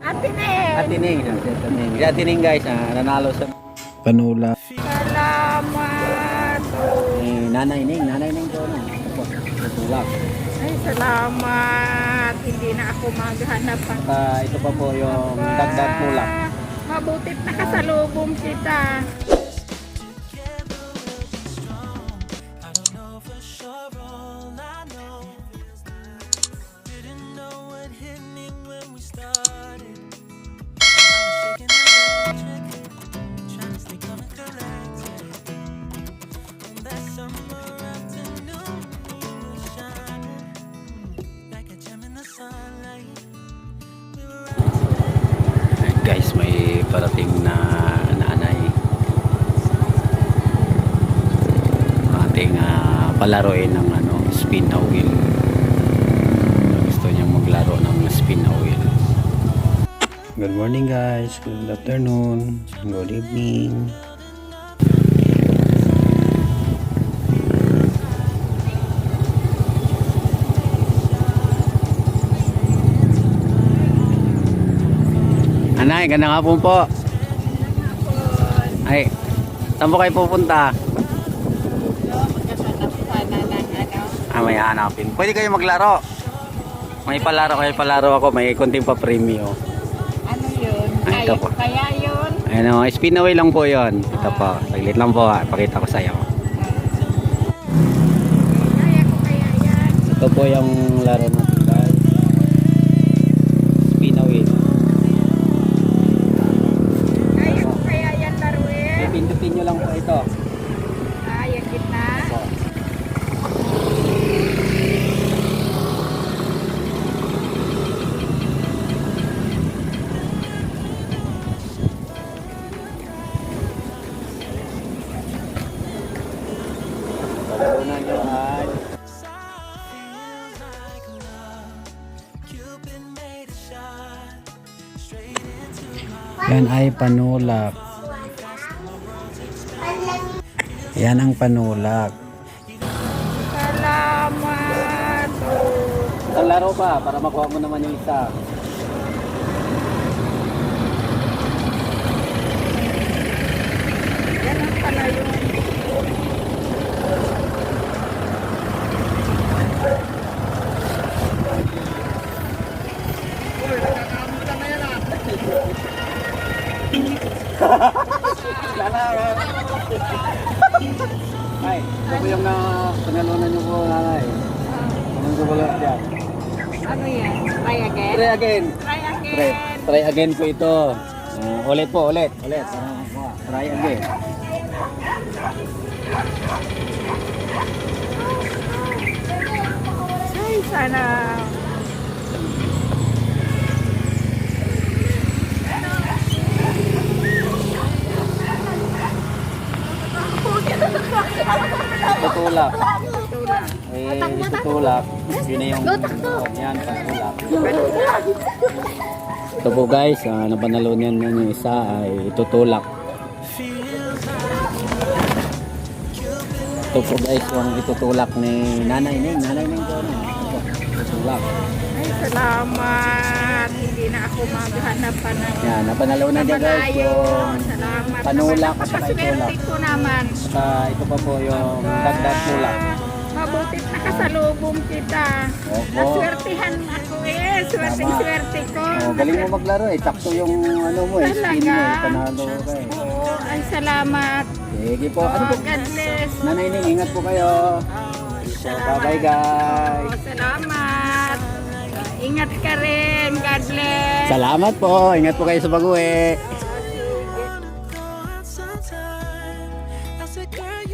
Atining. Atining. Si Atining guys, nanalo sa panula. Salamat. Nanay Ning ko na. Tulak. Ay, salamat. Hindi na ako maghanap pa. Ito pa po yung dagdag tulak. Mabutit nakasalubong kita. Guys, may parating na nanay. Ating palaruin ng spin wheel. Gusto niyang maglaro ng spin wheel. Good morning guys, good afternoon, good evening. Anay, ganda nga po. Ay, saan po kayo pupunta? May hanapin. Pwede kayo maglaro. May palaro ako. May konting pa-premium. Ano yun? Ay, ito po. Kaya yun? Ano, spin away lang po yon. Ito po. Saglit lang po. Pakita ko sa iyo. Kaya ko kaya yan. Ito po yung laro natin guys. Spin away. Kaya ko kaya yan laruin. Pindutin nyo lang po ito. Yung gitna. Palarunan nyo ay yan ay panulak. Yan ang panulak. Salamat. Isang laro pa para makuha mo naman yung isa. Yan ang pala yun. Ay, ito po yung panalunan nyo po, nanay. Anong gugulat dyan? Ano yan? Try again? Try again. Try again. Try again po ito. Ulit po, ulit. Try again. Ay, sana. Tutulak. Tulak. Tutulak. Yun na yung yan, tutulak. Ito po guys, napanalunan nyo yung isa ay tutulak. Ito po guys, yung itutulak ni Nanay Ning. Nanay Ning ko na. Tutulak. Ay, salamat. Hindi na ako maghanap pa na. Yan, napanalunan niya guys yung Salamat. panulak at saka itulak. Napakaswerte ko naman. Saka ito pa po yung dagdag tulak. Mabutit nakasalubong kita. Opo. Naswertihan ako Swerte ko. Galing mo maglaro eh. Sakto yung spin mo eh. Panalo ka eh. Oo, ay salamat. Sige po. Ano po? God bless. Nanay Ning, ingat po kayo. Salamat. Bye-bye guys. Salamat. Ingat ka rin. God bless. Salamat po. Ingat po kayo sa pag-uwi. I said, girl,